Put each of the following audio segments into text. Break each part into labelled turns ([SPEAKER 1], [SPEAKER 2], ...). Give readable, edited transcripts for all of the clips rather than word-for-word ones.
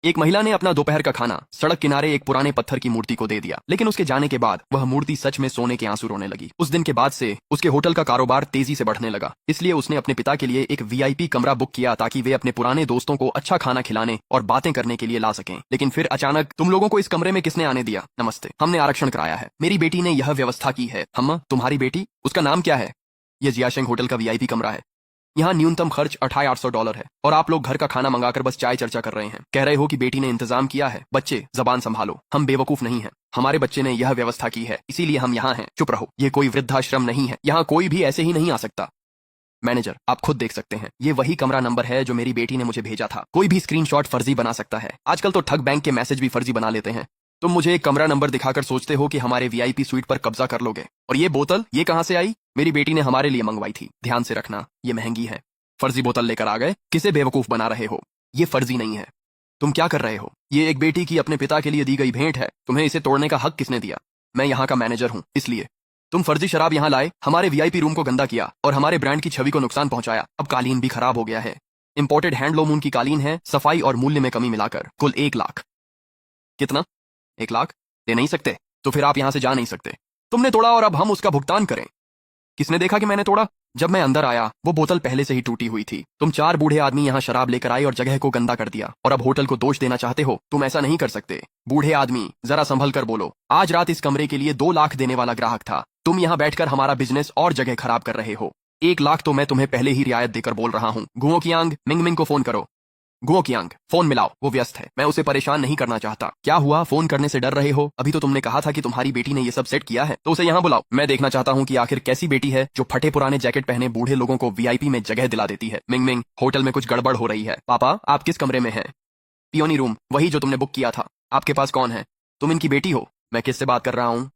[SPEAKER 1] एक महिला ने अपना दोपहर का खाना सड़क किनारे एक पुराने पत्थर की मूर्ति को दे दिया, लेकिन उसके जाने के बाद वह मूर्ति सच में सोने के आंसू रोने लगी। उस दिन के बाद से उसके होटल का कारोबार तेजी से बढ़ने लगा, इसलिए उसने अपने पिता के लिए एक वीआईपी कमरा बुक किया ताकि वे अपने पुराने दोस्तों को अच्छा खाना खिलाने और बातें करने के लिए ला सकें। लेकिन फिर अचानक, तुम लोगों को इस कमरे में किसने आने दिया? नमस्ते, हमने आरक्षण कराया है। मेरी बेटी ने यह व्यवस्था की है। हम, तुम्हारी बेटी? उसका नाम क्या है? यह जियाशेंग होटल का वीआईपी कमरा है। यहाँ न्यूनतम खर्च $2800 है और आप लोग घर का खाना मंगाकर बस चाय चर्चा कर रहे हैं। कह रहे हो कि बेटी ने इंतजाम किया है। बच्चे, जबान संभालो, हम बेवकूफ नहीं हैं। हमारे बच्चे ने यह व्यवस्था की है, इसीलिए हम यहाँ हैं। चुप रहो, ये कोई वृद्धाश्रम नहीं है। यहाँ कोई भी ऐसे ही नहीं आ सकता। मैनेजर, आप खुद देख सकते हैं, ये वही कमरा नंबर है जो मेरी बेटी ने मुझे भेजा था। कोई भी स्क्रीनशॉट फर्जी बना सकता है। आजकल तो ठग बैंक के मैसेज भी फर्जी बना लेते हैं। तुम मुझे एक कमरा नंबर दिखाकर सोचते हो कि हमारे वीआईपी स्वीट पर कब्जा कर लोगे। और ये बोतल, ये कहां से आई? मेरी बेटी ने हमारे लिए मंगवाई थी। ध्यान से रखना, ये महंगी है। फर्जी बोतल लेकर आ गए। किसे बेवकूफ बना रहे हो? ये फर्जी नहीं है। तुम क्या कर रहे हो? ये एक बेटी की अपने पिता के लिए दी गई भेंट है। तुम्हें इसे तोड़ने का हक किसने दिया? मैं यहाँ का मैनेजर हूँ, इसलिए। तुम फर्जी शराब यहाँ लाए, हमारे वीआईपी रूम को गंदा किया और हमारे ब्रांड की छवि को नुकसान पहुंचाया। अब कालीन भी खराब हो गया है। इंपोर्टेड हैंडलूम ऊन की कालीन है। सफाई और मूल्य में कमी मिलाकर कुल 1 लाख। कितना? 1 लाख? दे नहीं सकते? तो फिर आप यहाँ से जा नहीं सकते। तुमने तोड़ा और अब हम उसका भुगतान करें। किसने देखा कि मैंने तोड़ा? जब मैं अंदर आया, वो बोतल पहले से ही टूटी हुई थी। तुम 4 बूढ़े आदमी यहाँ शराब लेकर आए और जगह को गंदा कर दिया, और अब होटल को दोष देना चाहते हो? तुम ऐसा नहीं कर सकते। बूढ़े आदमी, जरा संभल कर बोलो। आज रात इस कमरे के लिए 2 लाख देने वाला ग्राहक था। तुम यहाँ बैठकर हमारा बिजनेस और जगह खराब कर रहे हो। 1 लाख तो मैं तुम्हें पहले ही रियायत देकर बोल रहा हूँ। गुओ कियांग, मिंग मिंग को फोन करो। गुओ कियांग, फोन मिलाओ, वो व्यस्त है। मैं उसे परेशान नहीं करना चाहता। क्या हुआ, फोन करने से डर रहे हो? अभी तो तुमने कहा था कि तुम्हारी बेटी ने ये सब सेट किया है, तो उसे यहाँ बुलाओ। मैं देखना चाहता हूँ कि आखिर कैसी बेटी है जो फटे पुराने जैकेट पहने बूढ़े लोगों को वीआईपी में जगह दिला देती है। मिंग मिंग, होटल में कुछ गड़बड़ हो रही है। पापा, आप किस कमरे में हैं? पियोनी रूम, वही जो तुमने बुक किया था। आपके पास कौन है? तुम इनकी बेटी हो? मैं किससे बात कर रहा हूँ?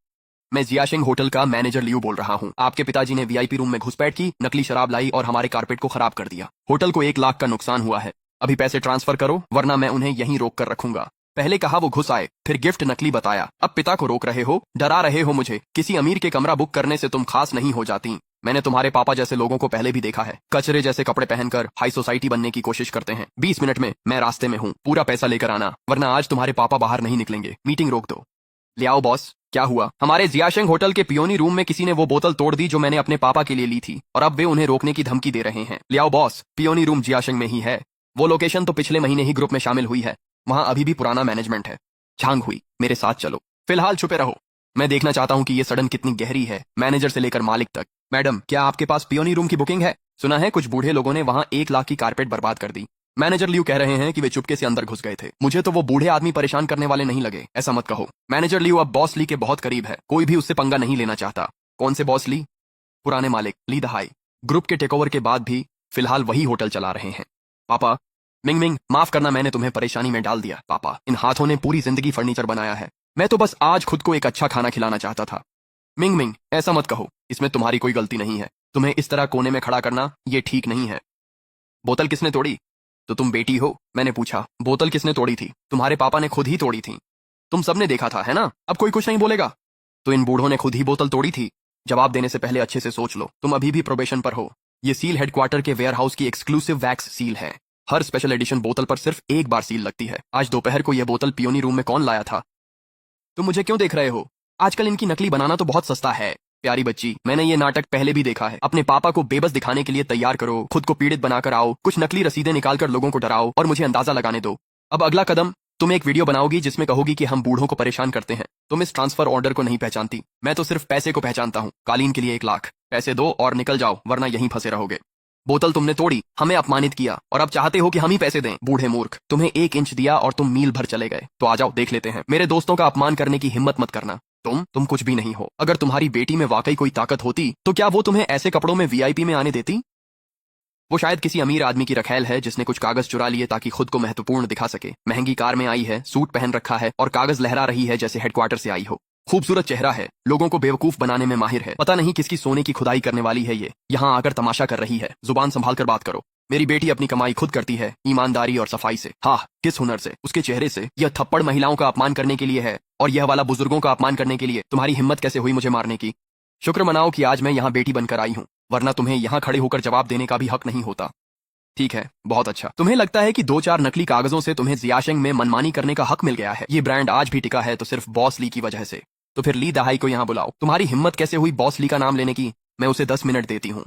[SPEAKER 1] मैं जियाशेंग होटल का मैनेजर लियू बोल रहा हूँ। आपके पिताजी ने वीआईपी रूम में घुसपैठ की, नकली शराब लाई और हमारे कारपेट को खराब कर दिया। होटल को 1 लाख का नुकसान हुआ है। अभी पैसे ट्रांसफर करो, वरना मैं उन्हें यहीं रोक कर रखूंगा। पहले कहा वो घुस आए, फिर गिफ्ट नकली बताया, अब पिता को रोक रहे हो। डरा रहे हो मुझे। किसी अमीर के कमरा बुक करने से तुम खास नहीं हो जाती। मैंने तुम्हारे पापा जैसे लोगों को पहले भी देखा है। कचरे जैसे कपड़े पहनकर हाई सोसाइटी बनने की कोशिश करते हैं। 20 मिनट में मैं रास्ते में हूँ। पूरा पैसा लेकर आना, वरना आज तुम्हारे पापा बाहर नहीं निकलेंगे। मीटिंग रोक दो। ले आओ बॉस। क्या हुआ? हमारे जियाशेंग होटल के पियोनी रूम में किसी ने वो बोतल तोड़ दी जो मैंने अपने पापा के लिए ली थी, और अब वे उन्हें रोकने की धमकी दे रहे हैं। ले आओ बॉस। पियोनी रूम जियाशेंग में ही है। वो लोकेशन तो पिछले महीने ही ग्रुप में शामिल हुई है। वहां अभी भी पुराना मैनेजमेंट है। झांग हुई, मेरे साथ चलो। फिलहाल छुपे रहो। मैं देखना चाहता हूँ कि ये सड़न कितनी गहरी है, मैनेजर से लेकर मालिक तक। मैडम, क्या आपके पास पियोनी रूम की बुकिंग है? सुना है कुछ बूढ़े लोगों ने वहां 1 लाख की कारपेट बर्बाद कर दी। मैनेजर लियू कह रहे हैं कि वे चुपके से अंदर घुस गए थे। मुझे तो वो बूढ़े आदमी परेशान करने वाले नहीं लगे। ऐसा मत कहो। मैनेजर लियू अब बॉस ली के बहुत करीब है। कोई भी उससे पंगा नहीं लेना चाहता। कौन से बॉस ली? पुराने मालिक, ली दहाई। ग्रुप के टेकओवर के बाद भी फिलहाल वही होटल चला रहे हैं। पापा, मिंग मिंग, माफ करना, मैंने तुम्हें परेशानी में डाल दिया। पापा, इन हाथों ने पूरी जिंदगी फर्नीचर बनाया है। मैं तो बस आज खुद को एक अच्छा खाना खिलाना चाहता था। मिंग मिंग, ऐसा मत कहो, इसमें तुम्हारी कोई गलती नहीं है। तुम्हें इस तरह कोने में खड़ा करना ये ठीक नहीं है। बोतल किसने तोड़ी? तो तुम बेटी हो? मैंने पूछा, बोतल किसने तोड़ी थी? तुम्हारे पापा ने खुद ही तोड़ी थी। तुम सबने देखा था, है ना? अब कोई कुछ नहीं बोलेगा। तो इन बूढ़ों ने खुद ही बोतल तोड़ी थी। जवाब देने से पहले अच्छे से सोच लो। तुम अभी भी प्रोबेशन पर हो। ये सील हेडक्वार्टर के वेयरहाउस की एक्सक्लूसिव वैक्स सील है। हर स्पेशल एडिशन बोतल पर सिर्फ 1 बार सील लगती है। आज दोपहर को यह बोतल पियोनी रूम में कौन लाया था? तुम मुझे क्यों देख रहे हो? आजकल इनकी नकली बनाना तो बहुत सस्ता है। प्यारी बच्ची, मैंने ये नाटक पहले भी देखा है। अपने पापा को बेबस दिखाने के लिए तैयार करो, खुद को पीड़ित बनाकर आओ, कुछ नकली रसीदें निकालकर लोगों को डराओ और मुझे अंदाजा लगाने दो। अब अगला कदम, तुम एक वीडियो बनाओगी जिसमें कहोगी कि हम बूढ़ों को परेशान करते हैं। तुम इस ट्रांसफर ऑर्डर को नहीं पहचानती। मैं तो सिर्फ पैसे को पहचानता हूँ। कालीन के लिए 1 लाख। पैसे दो और निकल जाओ, वरना यहीं फंसे रहोगे। बोतल तुमने तोड़ी, हमें अपमानित किया, और अब चाहते हो कि हम ही पैसे दें। बूढ़े मूर्ख, तुम्हें 1 इंच दिया और तुम मील भर चले गए। तो आ जाओ, देख लेते हैं। मेरे दोस्तों का अपमान करने की हिम्मत मत करना। तुम कुछ भी नहीं हो। अगर तुम्हारी बेटी में वाकई कोई ताकत होती तो क्या वो तुम्हें ऐसे कपड़ों में वीआईपी में आने देती? वो शायद किसी अमीर आदमी की रखैल है जिसने कुछ कागज चुरा लिए ताकि खुद को महत्वपूर्ण दिखा सके। महंगी कार में आई है, सूट पहन रखा है और कागज लहरा रही है जैसे हेडक्वार्टर से आई हो। खूबसूरत चेहरा है, लोगों को बेवकूफ बनाने में माहिर है। पता नहीं किसकी सोने की खुदाई करने वाली है ये। यहाँ आकर तमाशा कर रही है। जुबान संभाल कर बात करो। मेरी बेटी अपनी कमाई खुद करती है, ईमानदारी और सफाई से। हाँ, किस हुनर से? उसके चेहरे से। यह थप्पड़ महिलाओं का अपमान करने के लिए है और यह वाला बुजुर्गों का अपमान करने के लिए। तुम्हारी हिम्मत कैसे हुई मुझे मारने की? शुक्र मनाओ कि आज मैं यहाँ बेटी बनकर आई हूँ, वरना तुम्हें यहाँ खड़े होकर जवाब देने का भी हक नहीं होता। ठीक है, बहुत अच्छा। तुम्हें लगता है कि 2-4 नकली कागजों से तुम्हें जियाशेंग में मनमानी करने का हक मिल गया है? ये ब्रांड आज भी टिका है तो सिर्फ बॉस ली की वजह से। तो फिर ली दहाई को यहाँ बुलाओ। तुम्हारी हिम्मत कैसे हुई बॉस ली का नाम लेने की? मैं उसे 10 मिनट देती हूँ।